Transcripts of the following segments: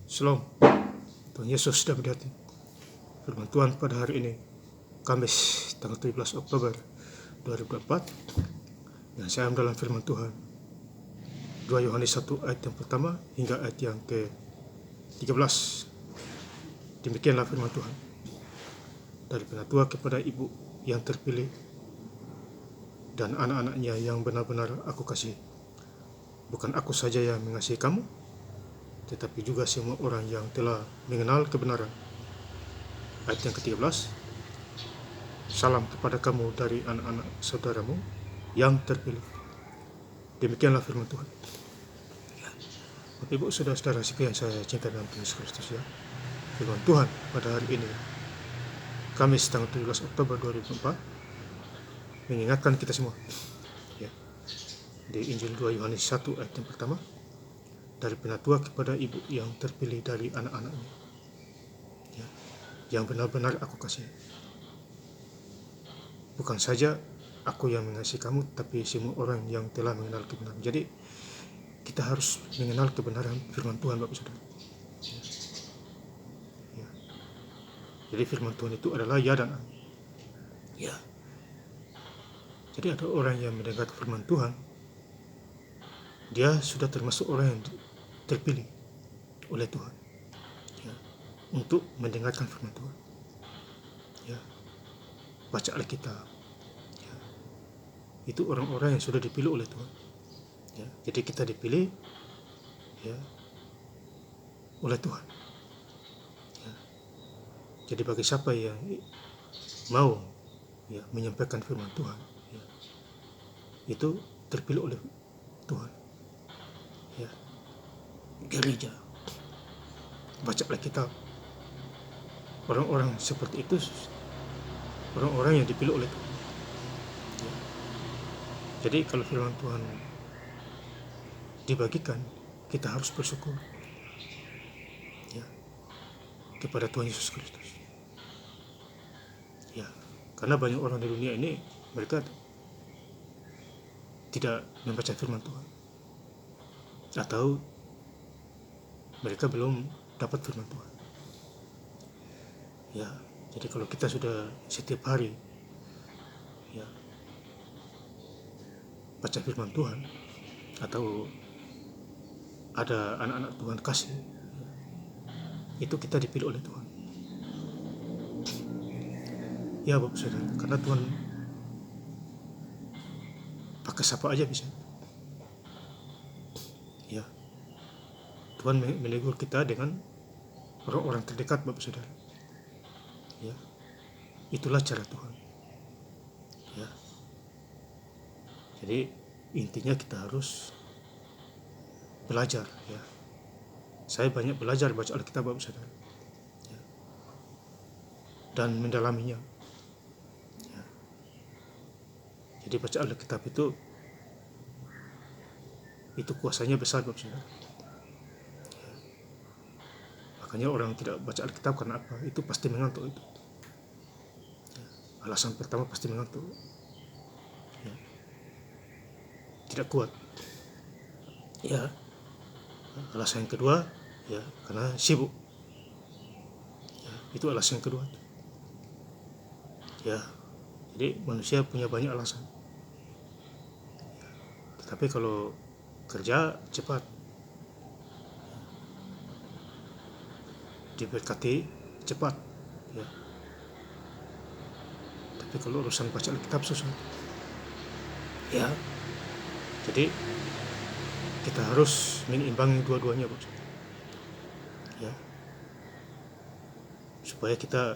Shalom, Tuhan Yesus sudah berhati. Firman Tuhan pada hari ini, Kamis tanggal 17 Oktober 2024, yang saya ambil dalam firman Tuhan 2 Yohanes 1 ayat yang pertama hingga ayat yang ke-13. Demikianlah firman Tuhan. Dari penatua kepada ibu yang terpilih dan anak-anaknya yang benar-benar aku kasih. Bukan aku saja yang mengasihi kamu, tetapi juga semua orang yang telah mengenal kebenaran. Ayat yang ke-13, salam kepada kamu dari anak-anak saudaramu yang terpilih. Demikianlah firman Tuhan. Bapak Ibu saudara-saudara sekalian saya cinta dalam Tuhan Yesus Kristus, ya. Firman Tuhan pada hari ini, Kamis tanggal 17 Oktober 2024, mengingatkan kita semua, ya, di Injil 2 Yohanes 1 ayat yang pertama, dari penatua kepada ibu yang terpilih dari anak-anaknya, ya, yang benar-benar aku kasih. Bukan saja aku yang mengasihi kamu, tapi semua orang yang telah mengenal kebenaran. Jadi kita harus mengenal kebenaran firman Tuhan, Bapak Saudara. Ya. Jadi firman Tuhan itu adalah ya dan amin. Ya. Jadi ada orang yang mendengar firman Tuhan, dia sudah termasuk orang yang terpilih oleh Tuhan, ya, untuk mendengarkan firman Tuhan, ya, baca Alkitab, ya. Itu orang-orang yang sudah dipilih oleh Tuhan, ya. Jadi kita dipilih, ya, oleh Tuhan, ya. Jadi bagi siapa yang mau, ya, menyampaikan firman Tuhan, ya, itu terpilih oleh Tuhan, ya. Gereja, baca Alkitab, orang-orang seperti itu orang-orang yang dipilih oleh Tuhan, ya. Jadi kalau firman Tuhan dibagikan, kita harus bersyukur, ya, kepada Tuhan Yesus Kristus, ya. Karena banyak orang di dunia ini, mereka tidak membaca firman Tuhan, atau mereka belum dapat firman Tuhan, ya. Jadi kalau kita sudah setiap hari, ya, baca firman Tuhan, atau ada anak-anak Tuhan kasih, ya, itu kita dipilih oleh Tuhan, ya Bapak Saudara. Karena Tuhan pakai siapa aja bisa, ya. Tuhan menegur kita dengan orang-orang terdekat, Bapak Saudara, ya. Itulah cara Tuhan, ya. Jadi intinya kita harus belajar, ya. Saya banyak belajar baca Alkitab, Bapak Saudara, ya, dan mendalaminya, ya. Jadi baca Alkitab itu kuasanya besar, Bapak Saudara. Makanya orang tidak baca Alkitab karena apa? Itu pasti mengantuk itu. Ya, alasan pertama pasti mengantuk, ya, tidak kuat. Ya, alasan yang kedua, ya, karena sibuk. Ya, itu alasan yang kedua. Ya, jadi manusia punya banyak alasan. Ya, tetapi kalau kerja cepat, diberkati cepat, ya. Tapi kalau urusan baca Alkitab susah, ya. Jadi kita harus mengimbangi dua-duanya, Bos, ya, supaya kita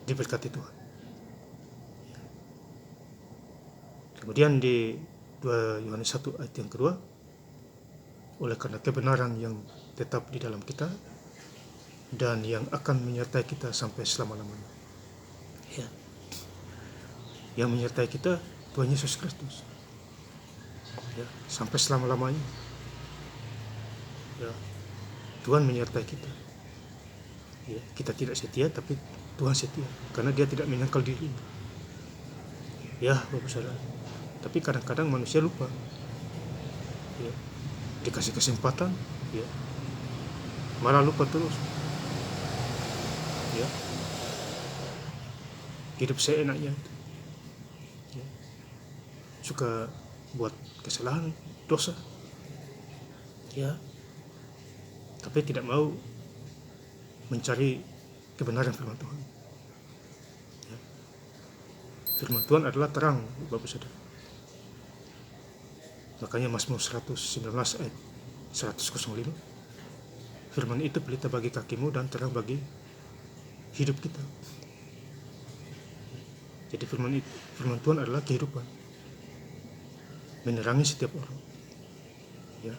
diberkati Tuhan, ya. Kemudian di 2 Yohanes 1 ayat yang kedua, oleh karena kebenaran yang tetap di dalam kita dan yang akan menyertai kita sampai selama-lamanya, ya. Yang menyertai kita Tuhan Yesus Kristus, ya, sampai selama-lamanya, ya. Tuhan menyertai kita, ya. Kita tidak setia, tapi Tuhan setia, karena Dia tidak menyangkal dirinya, ya Bapak Saudara. Tapi kadang-kadang manusia lupa, ya. Dikasih kesempatan, ya, malah lupa terus, ya, hidup seenaknya, ya, suka buat kesalahan, dosa, ya, tapi tidak mau mencari kebenaran firman Tuhan. Ya. Firman Tuhan adalah terang, Bapak Saudara. Makanya Mazmur 119 ayat 105, firman itu pelita bagi kakimu dan terang bagi hidup kita. Jadi firman Tuhan adalah kehidupan, menerangi setiap orang, ya,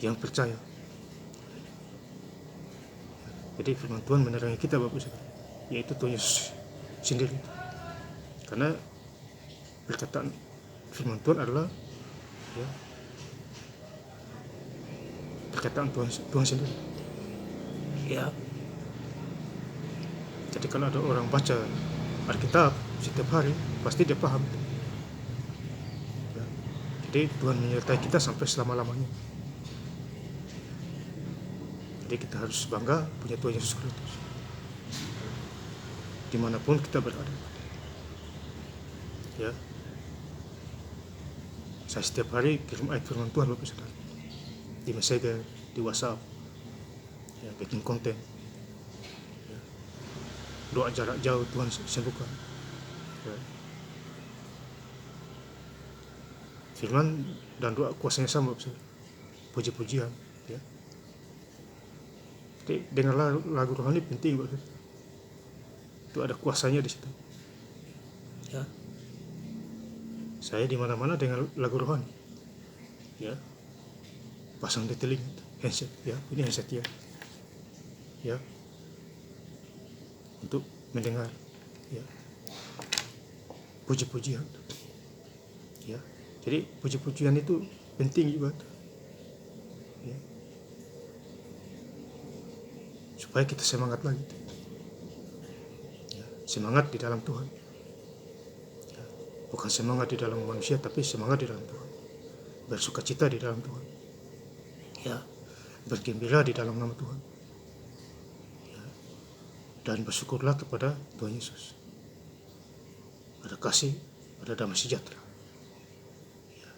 yang percaya. Jadi firman Tuhan menerangi kita, Bapak Saudara, yaitu Tuhan Yesus sendiri. Karena perkataan firman Tuhan adalah, ya, perkataan Tuhan sendiri. Ya. Jadi kalau ada orang baca Alkitab setiap hari, pasti dia paham. Ya. Jadi Tuhan menyertai kita sampai selama-lamanya. Jadi kita harus bangga punya Tuhan Yesus Kristus dimanapun kita berada. Ya, saya setiap hari kirim ayat firman Tuhan, Bapak Saudara, di Messenger, di WhatsApp, ya, bikin konten, ya. Doa jarak jauh Tuhan sembuhkan, ya. Firman dan doa kuasanya sama, Bapak Saudara, puji-pujian, ya. Jadi dengarlah lagu rohani penting, Bapak Saudara. Itu ada kuasanya di situ. Ya. Saya di mana-mana dengan lagu rohani. Ya. Pasang di telinga, handset, ya. Ini handset ya. Ya. Untuk mendengar, ya, puji-pujian. Ya. Jadi puji-pujian itu penting juga. Ya. Supaya kita semangat lagi. Semangat di dalam Tuhan, ya, bukan semangat di dalam manusia, tapi semangat di dalam Tuhan, bersukacita di dalam Tuhan, ya, bergembira di dalam nama Tuhan, ya, dan bersyukurlah kepada Tuhan Yesus. Ada kasih, ada damai sejahtera, ya.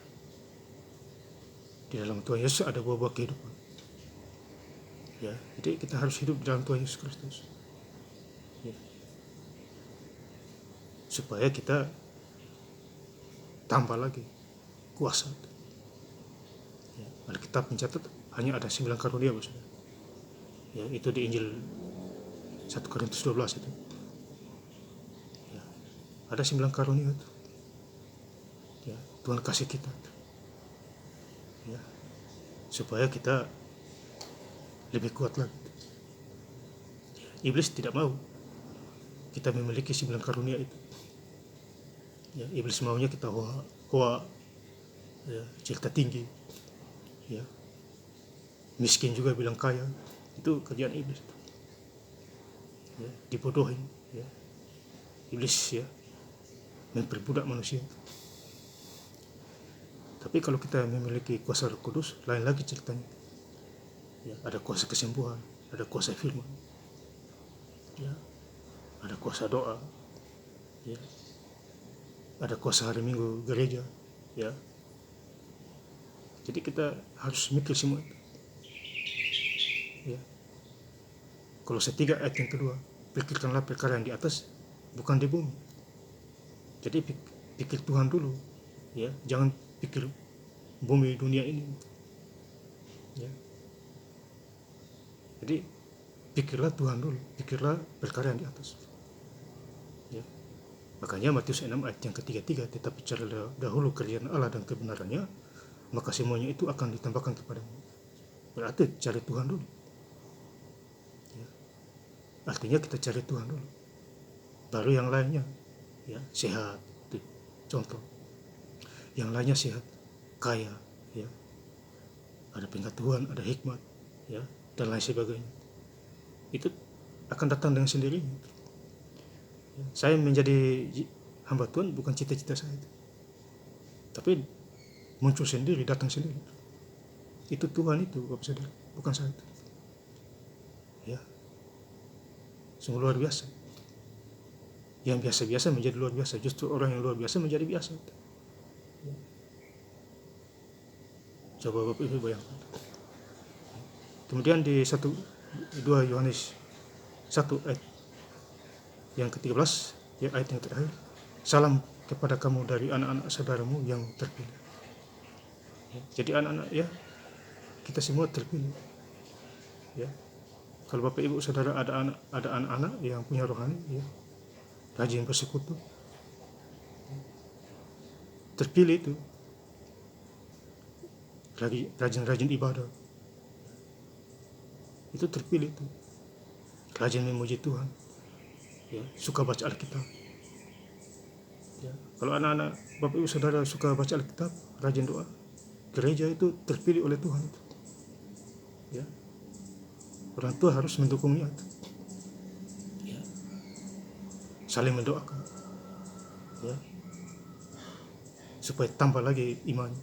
Di dalam Tuhan Yesus ada buah-buah kehidupan, ya. Jadi kita harus hidup di dalam Tuhan Yesus Kristus, ya, supaya kita tambah lagi kuasa. Ya, Alkitab mencatat hanya ada 9 karunia, Bapak. Ya, itu di Injil 1 Korintus 12 itu. Ya, ada 9 karunia itu. Ya, Tuhan kasih kita. Ya, supaya kita lebih kuat lagi. Iblis tidak mau kita memiliki 9 karunia itu. Ya, iblis maunya kita hoa, ya, cerita tinggi, ya, miskin juga bilang kaya. Itu kerjaan iblis, ya, dibodohin, ya. Iblis, ya, memperbudak manusia. Tapi kalau kita memiliki kuasa Roh Kudus, lain lagi ceritanya. Ya, ada kuasa kesembuhan, ada kuasa firman, ya, ada kuasa doa, ya, ada kuasa hari Minggu gereja, ya. Jadi kita harus mikir semua itu, ya. Kolose 3 ayat yang kedua, pikirkanlah perkara yang di atas, bukan di bumi. Jadi pikir Tuhan dulu, ya, jangan pikir bumi dunia ini, ya. Jadi pikirlah Tuhan dulu, pikirlah perkara yang di atas, ya. Makanya Matius 6 ayat yang ketiga, tetapi carilah dahulu kerajaan Allah dan kebenarannya, maka semuanya itu akan ditambahkan kepadamu. Berarti cari Tuhan dulu, ya. Artinya kita cari Tuhan dulu, baru yang lainnya, ya, sehat, contoh, yang lainnya sehat, kaya, ya, ada pengetahuan, ada hikmat, ya, dan lain sebagainya. Itu akan datang dengan sendirinya. Saya menjadi hamba Tuhan bukan cita-cita saya, tapi muncul sendiri, datang sendiri. Itu Tuhan itu, Bapak Saudara, bukan saya. Sungguh luar biasa. Yang biasa-biasa menjadi luar biasa. Justru orang yang luar biasa menjadi biasa. Coba Bapak Ibu bayangkan. Kemudian di 2 Yohanes 1 ayat yang ke-13, ya ayat yang terakhir, salam kepada kamu dari anak-anak saudaramu yang terpilih. Jadi anak-anak, ya, kita semua terpilih. Ya. Kalau Bapak Ibu Saudara ada anak-anak yang punya rohani, ya, rajin bersekutu, terpilih itu, rajin ibadah, itu terpilih itu, rajin memuji Tuhan, ya, suka baca Alkitab. Ya. Kalau anak-anak Bapak Ibu Saudara suka baca Alkitab, rajin doa, gereja itu terpilih oleh Tuhan. Ya. Orang tua harus mendukungnya. Ya. Saling mendoakan. Ya. Supaya tambah lagi iman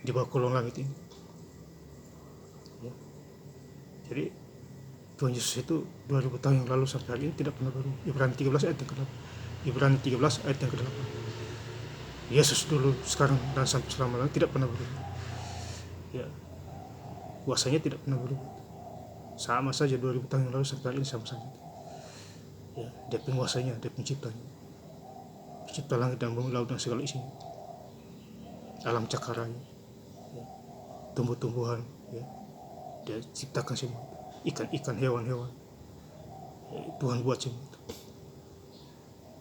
di bawah kolong langit ini. Ya. Jadi Tuhan Yesus itu 2000 tahun yang lalu sampai hari ini tidak pernah berubah. Ibrani 13 ayat yang ke-8. Ibrani 13 ayat yang ke-8. Yesus dulu, sekarang, dan sampai selama-lamanya tidak pernah berubah. Ya. Kuasanya tidak pernah berubah. Sama saja 2000 tahun yang lalu sampai hari ini sama saja. Ya, dia penguasanya, dia penciptanya. Pencipta langit dan bumi, laut dan segala isinya. Alam cakaranya. Ya. Tumbuh-tumbuhan, ya. Dia ciptakan semua. Ikan-ikan, hewan-hewan. Ya, Tuhan buat semua.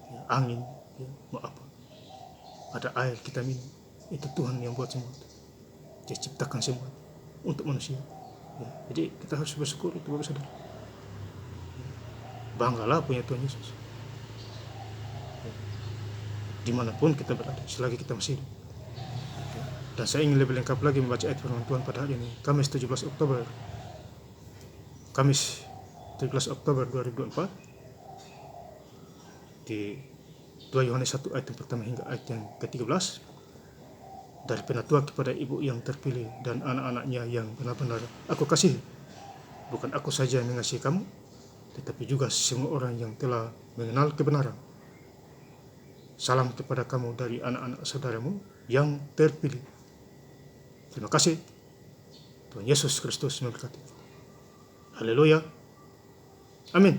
Ya, angin, ya, mau apa? Ada air kita minum. Itu Tuhan yang buat semua. Dia ciptakan semua untuk manusia. Ya, jadi kita harus bersyukur itu Bapak Saudara. Banggalah punya Tuhan Yesus. Ya. Dimanapun kita berada, selagi kita masih hidup. Ya. Dan saya ingin lebih lengkap lagi membaca ayat firman Tuhan pada hari ini, Kamis 17 Oktober 2024 di 2 Yohanes 1 ayat yang pertama hingga ayat yang ke-13. Dari penatua kepada ibu yang terpilih dan anak-anaknya yang benar-benar aku kasih. Bukan aku saja yang mengasihi kamu, tetapi juga semua orang yang telah mengenal kebenaran. Salam kepada kamu dari anak-anak saudaramu yang terpilih. Terima kasih. Tuhan Yesus Kristus memberkati. Haleluya. Amin.